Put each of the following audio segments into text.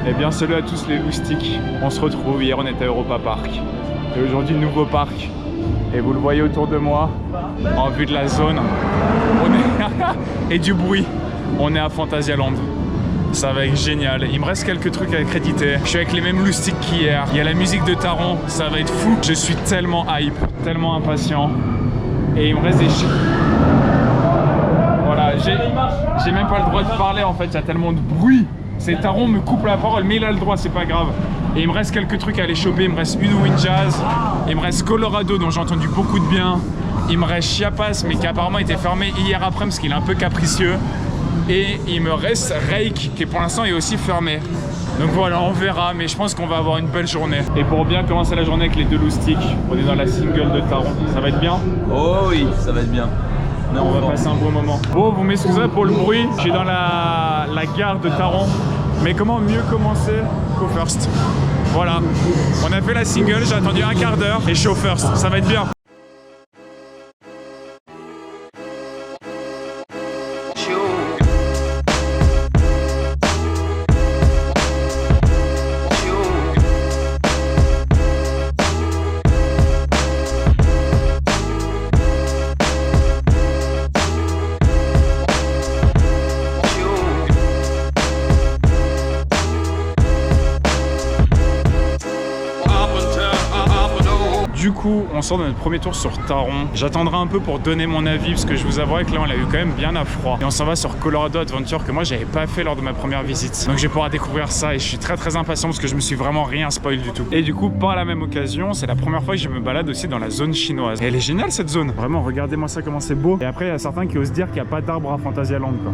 Eh bien salut à tous les loustiques, on se retrouve, hier on était à Europa Park et aujourd'hui nouveau parc et vous le voyez autour de moi en vue de la zone et du bruit, on est à Phantasialand. Ça va être génial, il me reste quelques trucs à accréditer, je suis avec les mêmes loustiques qu'hier, il y a la musique de Taron, ça va être fou, je suis tellement hype, tellement impatient et il me reste des voilà, j'ai même pas le droit de parler en fait, il y a tellement de bruit. C'est Taron me coupe la parole, mais il a le droit, c'est pas grave. Et il me reste quelques trucs à aller choper, il me reste une Winjazz, il me reste Colorado dont j'ai entendu beaucoup de bien, il me reste Chiapas mais qui apparemment était fermé hier après parce qu'il est un peu capricieux. Et il me reste Rake qui pour l'instant est aussi fermé. Donc voilà, on verra, mais je pense qu'on va avoir une belle journée. Et pour bien commencer la journée avec les deux loustiques, on est dans la single de Taron. Ça va être bien? Oh oui, ça va être bien. On va passer un bon moment. Bon, vous m'excusez pour le bruit, je suis dans la gare de Taron. Mais comment mieux commencer qu'au first? Voilà, on a fait la single, j'ai attendu un quart d'heure et je suis au first, ça va être bien. Du coup, on sort de notre premier tour sur Taron. J'attendrai un peu pour donner mon avis parce que je vous avouerai que là on l'a eu quand même bien à froid. Et on s'en va sur Colorado Adventure que moi j'avais pas fait lors de ma première visite. Donc je vais pouvoir découvrir ça et je suis très impatient parce que je me suis vraiment rien spoil du tout. Et du coup, par la même occasion, c'est la première fois que je me balade aussi dans la zone chinoise. Et elle est géniale cette zone. Vraiment, regardez-moi ça comment c'est beau. Et après, il y a certains qui osent dire qu'il n'y a pas d'arbre à Phantasialand quoi.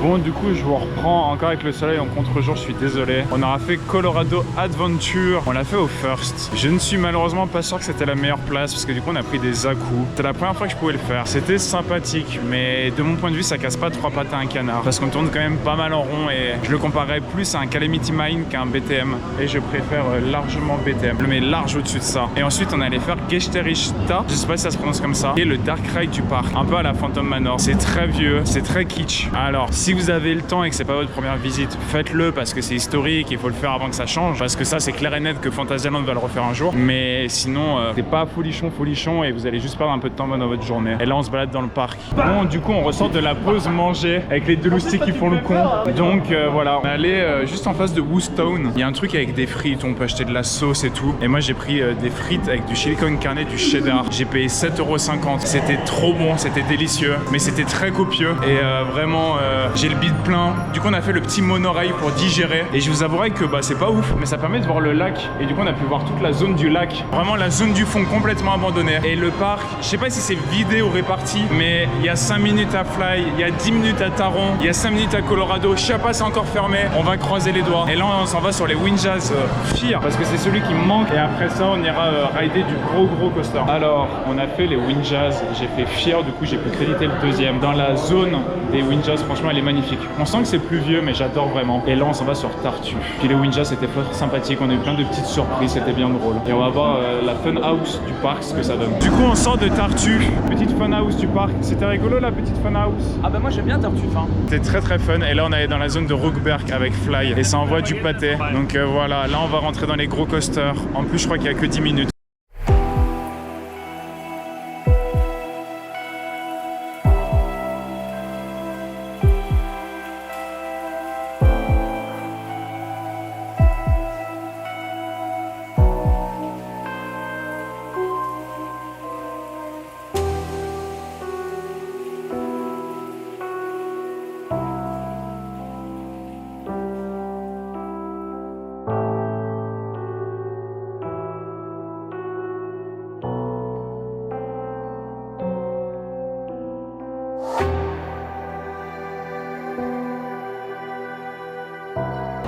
Bon, du coup, je vous reprends encore avec le soleil en contre-jour, je suis désolé. On aura fait Colorado Adventure, on l'a fait au first. Je ne suis malheureusement pas sûr que c'était la meilleure place parce que du coup, on a pris des à-coups. C'était la première fois que je pouvais le faire. C'était sympathique, mais de mon point de vue, ça casse pas trois pattes à un canard parce qu'on tourne quand même pas mal en rond et je le comparerais plus à un Calamity Mine qu'à un BTM. Et je préfère largement BTM. Je le mets large au-dessus de ça. Et ensuite, on allait faire Geisterrichta, je sais pas si ça se prononce comme ça, et le Dark Ride du parc, un peu à la Phantom Manor. C'est très vieux, c'est très kitsch. Alors, si vous avez le temps et que c'est pas votre première visite, faites-le parce que c'est historique, il faut le faire avant que ça change, parce que ça c'est clair et net que Phantasialand va le refaire un jour, mais sinon c'est pas folichon et vous allez juste perdre un peu de temps dans votre journée. Et là on se balade dans le parc. Bon, du coup on ressort de la pause manger avec les deux loustiques qui font le con, donc voilà, on est allé juste en face de Woostone. Il y a un truc avec des frites, on peut acheter de la sauce et tout, et moi j'ai pris des frites avec du chili con carne, du cheddar. J'ai payé 7,50 €, c'était trop bon, c'était délicieux, mais c'était très copieux et vraiment j'ai le bide plein. Du coup on a fait le petit monorail pour digérer et je vous avouerai que bah c'est pas ouf, mais ça permet de voir le lac et du coup on a pu voir toute la zone du lac, vraiment la zone du fond complètement abandonnée. Et le parc, je sais pas si c'est vidé ou réparti, mais il y a 5 minutes à Fly, il y a 10 minutes à Taron, il y a 5 minutes à Colorado, Chiapas c'est encore fermé, on va croiser les doigts. Et là on s'en va sur les Winjazz Fear parce que c'est celui qui me manque et après ça on ira rider du gros coaster. Alors on a fait les Winjazz, j'ai fait Fear, du coup j'ai pu créditer le deuxième. Dans la zone des Winjazz, franchement elle est magnifique. On sent que c'est plus vieux mais j'adore vraiment. Et là on s'en va sur Tartu. Puis les Winjazz c'était fort sympathique, on a eu plein de petites surprises, c'était bien drôle. Et on va voir la fun house du parc, ce que ça donne. Du coup on sort de Tartu, petite fun house du parc. C'était rigolo la petite fun house. Ah bah moi j'aime bien Tartuffe hein. C'était très fun et là on est dans la zone de Rookberg avec Fly et ça envoie du pâté. Donc voilà, là on va rentrer dans les gros coasters. En plus je crois qu'il y a que 10 minutes.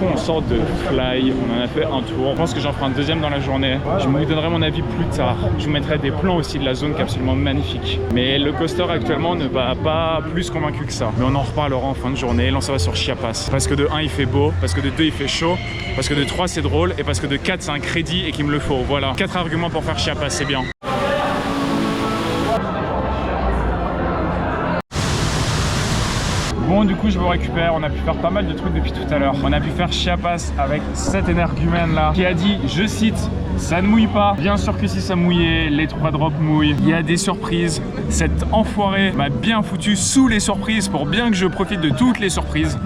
On sort de Fly, on en a fait un tour. Je pense que j'en ferai un deuxième dans la journée. Je vous donnerai mon avis plus tard. Je vous mettrai des plans aussi de la zone qui est absolument magnifique. Mais le coaster actuellement ne va pas plus convaincu que ça. Mais on en reparlera en fin de journée. Là on s'en va sur Chiapas. Parce que de 1 il fait beau, parce que de 2 il fait chaud, parce que de 3 c'est drôle et parce que de 4 c'est un crédit et qu'il me le faut. Voilà, 4 arguments pour faire Chiapas, c'est bien. Bon, du coup, je vous récupère. On a pu faire pas mal de trucs depuis tout à l'heure. On a pu faire Chiapas avec cet énergumène là qui a dit, je cite, ça ne mouille pas. Bien sûr que si ça mouillait, les 3 drops mouillent. Il y a des surprises. Cet enfoiré m'a bien foutu sous les surprises pour bien que je profite de toutes les surprises.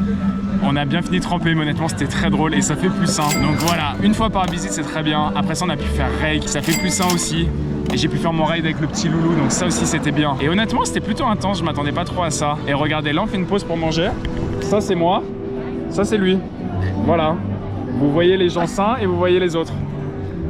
On a bien fini de tremper, mais honnêtement c'était très drôle et ça fait plus sain. Donc voilà, une fois par visite c'est très bien. Après ça on a pu faire rake, ça fait plus sain aussi. Et j'ai pu faire mon raid avec le petit loulou, donc ça aussi c'était bien. Et honnêtement c'était plutôt intense, je m'attendais pas trop à ça. Et regardez, là on fait une pause pour manger. Ça c'est moi, ça c'est lui. Voilà, vous voyez les gens sains et vous voyez les autres.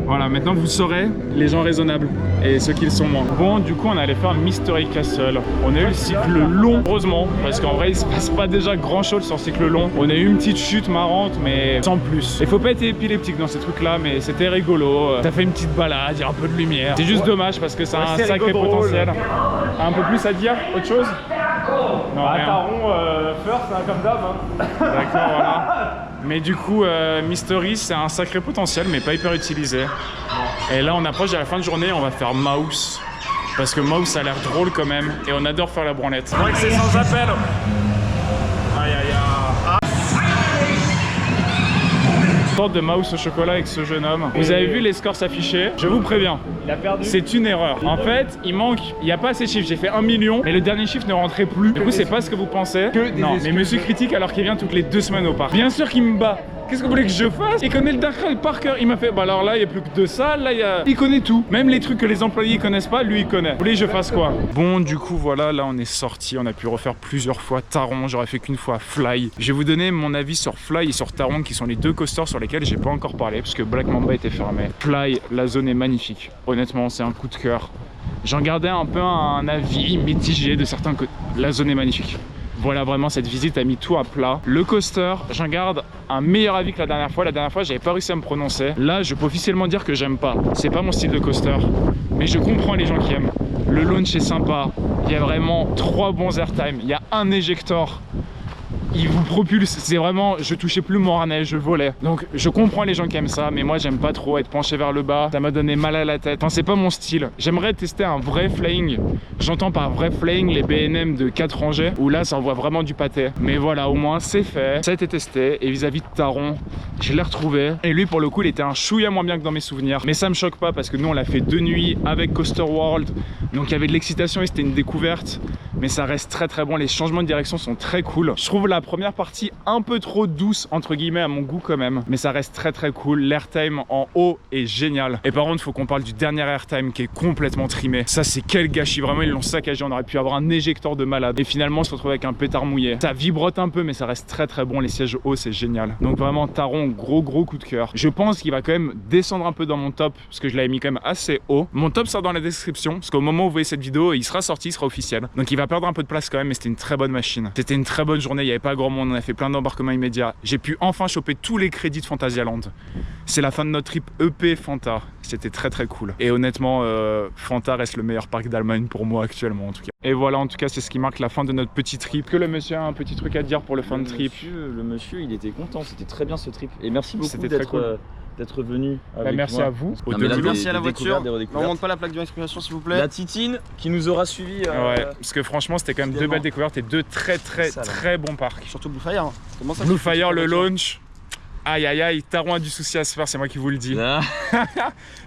Voilà, maintenant vous saurez les gens raisonnables et ceux qui le sont moins. Bon, du coup on allait faire Mystery Castle. On a eu le cycle long, heureusement, parce qu'en vrai il se passe pas déjà grand chose sur le cycle long. On a eu une petite chute marrante, mais sans plus. Il faut pas être épileptique dans ces trucs là, mais c'était rigolo. T'as fait une petite balade, il y a un peu de lumière. C'est juste dommage parce que ça a un sacré potentiel. Un peu plus à dire, autre chose? Non, Taron, first, hein, comme d'hab. Hein. D'accord, voilà. Mais du coup, Mystery, c'est un sacré potentiel, mais pas hyper utilisé. Et là, on approche à la fin de journée, on va faire Mouse. Parce que Mouse, ça a l'air drôle quand même. Et on adore faire la branlette. C'est vrai que c'est sans appel. Aïe, aïe, aïe. Sorte de Mouse au chocolat avec ce jeune homme. Vous avez vu les scores s'afficher? Je vous préviens. Il a perdu. C'est une erreur. En fait, il n'y a pas assez de chiffres. J'ai fait 1 million, mais le dernier chiffre ne rentrait plus. Du coup, c'est pas ce que vous pensez. Non, mais monsieur critique alors qu'il vient toutes les 2 semaines au parc. Bien sûr qu'il me bat. Qu'est-ce que vous voulez que je fasse? Il connaît le Dark Ride par cœur. Il m'a fait, bah alors là, il n'y a plus que 2 salles. Là, il connaît tout. Même les trucs que les employés connaissent pas, lui, il connaît. Vous voulez que je fasse quoi? Bon, du coup, voilà, là, on est sorti. On a pu refaire plusieurs fois Taron. J'aurais fait qu'une fois Fly. Je vais vous donner mon avis sur Fly et sur Taron, qui sont les 2 coasters sur lesquels j'ai pas encore parlé, parce que Black Mamba était fermé. Fly, la zone est magnifique. Honnêtement, c'est un coup de cœur. J'en gardais un peu un avis mitigé de certains côtés. La zone est magnifique. Voilà, vraiment cette visite a mis tout à plat. Le coaster, j'en garde un meilleur avis que la dernière fois. La dernière fois, j'avais pas réussi à me prononcer. Là, je peux officiellement dire que j'aime pas. C'est pas mon style de coaster, mais je comprends les gens qui aiment. Le launch est sympa. Il y a vraiment 3 bons airtime. Il y a un éjector. Il vous propulse, c'est vraiment, je touchais plus mon harnais, je volais. Donc je comprends les gens qui aiment ça, mais moi j'aime pas trop être penché vers le bas, ça m'a donné mal à la tête. Enfin c'est pas mon style. J'aimerais tester un vrai flying. J'entends par vrai flying les BNM de 4 rangées, où là ça envoie vraiment du pâté. Mais voilà, au moins c'est fait, ça a été testé. Et vis-à-vis de Taron, je l'ai retrouvé. Et lui pour le coup il était un chouïa moins bien que dans mes souvenirs. Mais ça me choque pas parce que nous on l'a fait 2 nuits avec Coaster World. Donc il y avait de l'excitation et c'était une découverte. Mais ça reste très très bon, les changements de direction sont très cool. Je trouve la première partie un peu trop douce entre guillemets à mon goût quand même, mais ça reste très très cool. L'airtime en haut est génial. Et par contre il faut qu'on parle du dernier airtime qui est complètement trimé. Ça c'est quel gâchis, vraiment ils l'ont saccagé. On aurait pu avoir un éjecteur de malade et finalement on se retrouve avec un pétard mouillé. Ça vibrote un peu mais ça reste très très bon. Les sièges hauts c'est génial. Donc vraiment Taron, gros coup de cœur. Je pense qu'il va quand même descendre un peu dans mon top parce que je l'avais mis quand même assez haut. Mon top sort dans la description parce qu'au moment où vous voyez cette vidéo il sera sorti, il sera officiel. Donc il va perdre un peu de place quand même, mais c'était une très bonne machine. C'était une très bonne journée, il n'y avait pas grand monde, on a fait plein d'embarquements immédiats. J'ai pu enfin choper tous les crédits de Phantasialand. C'est la fin de notre trip EP Fanta. C'était très très cool. Et honnêtement, Fanta reste le meilleur parc d'Allemagne pour moi actuellement en tout cas. Et voilà, en tout cas, c'est ce qui marque la fin de notre petit trip. Que le monsieur a un petit truc à dire pour le fin de trip? Le monsieur, il était content, c'était très bien ce trip. Et merci beaucoup d'être venu avec merci moi. à vous. Merci à la voiture. On monte pas la plaque d'immatriculation s'il vous plaît. La Titine qui nous aura suivi. Ouais, parce que franchement c'était quand même 2 belles découvertes et 2 très bons parcs. Surtout Blue Fire. Comment ça, Blue Fire, le launch. Aïe aïe aïe, Taron a du souci à se faire, c'est moi qui vous le dis.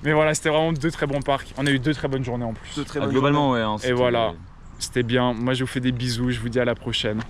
Mais voilà, c'était vraiment 2 très bons parcs. On a eu 2 très bonnes journées en plus. Globalement ouais. Hein, et voilà, c'était bien. Moi je vous fais des bisous, je vous dis à la prochaine.